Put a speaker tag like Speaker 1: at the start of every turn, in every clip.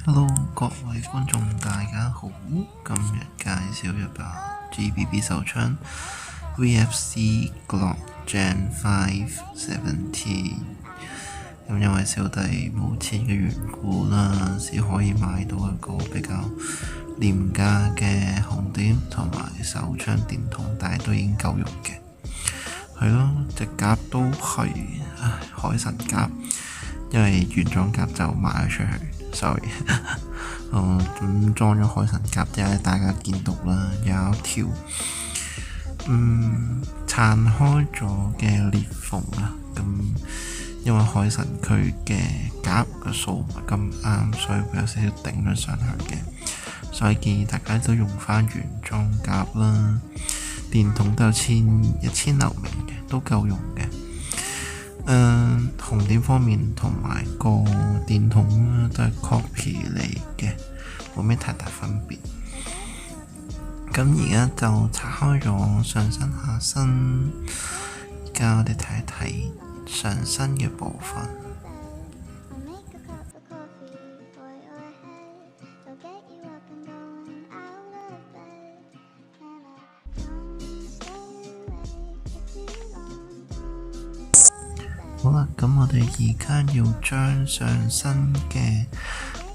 Speaker 1: Hello，各位觀眾大家好，今日介紹一把 GBB 手槍 VFC Glock Gen 5 70。因為小弟冇錢嘅緣故啦，只可以買到一個比較廉價嘅紅點同埋手槍電筒，但係都已經夠用嘅。係咯，隻夾都係海神夾，因為原裝夾就賣咗出去，sorry。咁裝咗海神夾之後，大家見到啦，有一條撐開咗嘅裂縫啊。咁因為海神佢嘅夾嘅數唔係咁啱，所以會有少少頂咗上去嘅，所以建議大家都用翻原裝夾啦。電筒都有1000流明嘅，都夠用嘅。紅點方面同埋個電筒都係 copy 嚟嘅，冇咩太大分別。咁而家就拆開咗上身下身，而家我哋睇一睇上身嘅部分。好啦，咁我哋而家要將上身嘅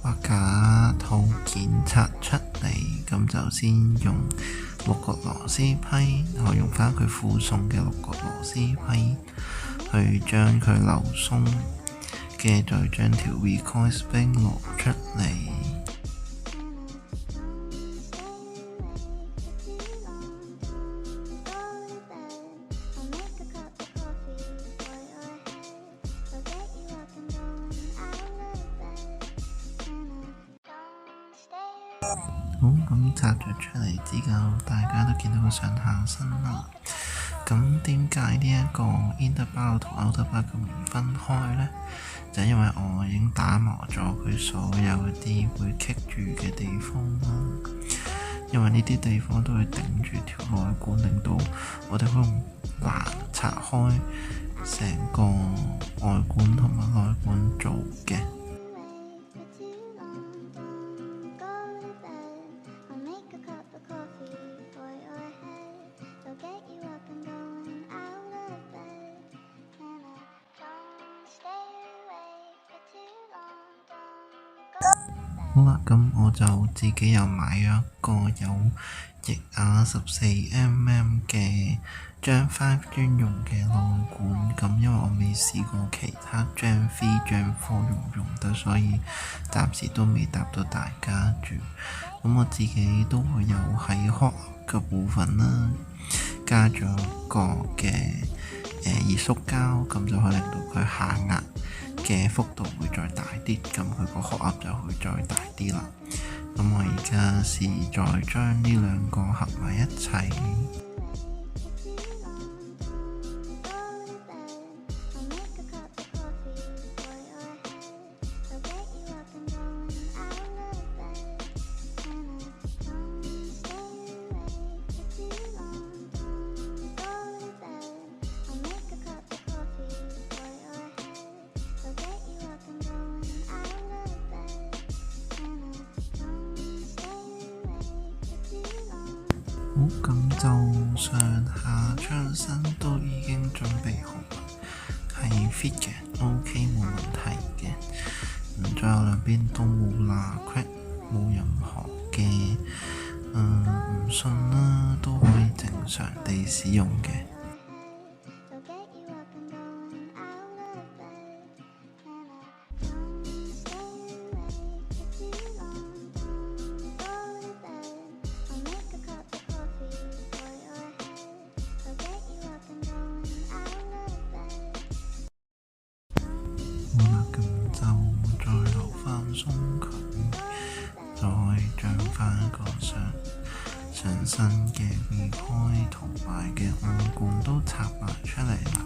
Speaker 1: 畫架套件拆出嚟，咁就先用6角螺絲批，我用翻佢附送嘅6角螺絲批去將佢留鬆嘅，再將條 recoil spring 攞出嚟。好，咁拆咗出嚟之後，大家都見到個上下身啦。咁點解呢一個 inner bar 同 outer bar 咁唔分開呢？就因為我已經打磨咗佢所有一啲會棘住嘅地方啦。因為呢啲地方都會頂住條內管，令到我哋好難拆開成個外管同埋內管做嘅。好啦，咁我就自己又買咗一個有液壓14mm 嘅 Gen 5專用嘅內管，咁因為我未試過其他 Gen 3、Gen 4用得，所以暫時都未答到大家住。咁我自己都會有喺殼嘅部分啦，加咗個嘅熱縮膠，咁就可以令到佢下壓嘅幅度會再大啲，咁佢個殼盒就會再大啲啦。咁我而家試再將呢兩個合埋一齊。好，咁就上下槍身都已經準備好啦，係 fit 嘅 ，OK 冇問題嘅。最後兩邊都冇罅隙，冇任何嘅唔順啦，都可以正常地使用嘅。好啦，咁就再留翻鬆佢，就可以將翻一個上身嘅 recoil 同埋嘅暗管都插埋出嚟啦。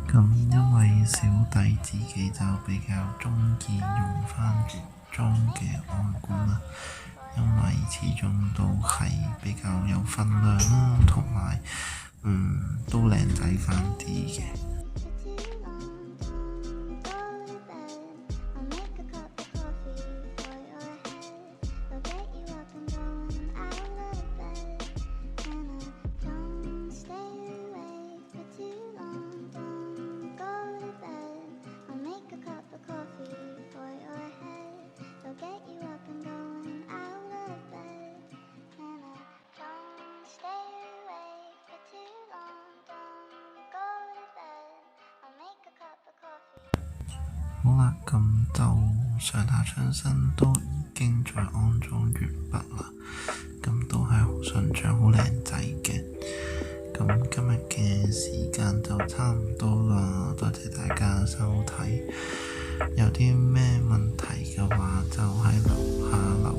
Speaker 1: 咁因為小弟自己就比較鍾意用翻原裝嘅外管啦，始終都係比較有分量啦，同埋都靚仔返啲嘅。好啦，咁就上下槍身都已經在安裝完畢啦，咁都係好順暢、好靚仔嘅。咁今日嘅時間就差唔多啦，多謝大家收睇。有啲咩問題嘅話，就喺樓下留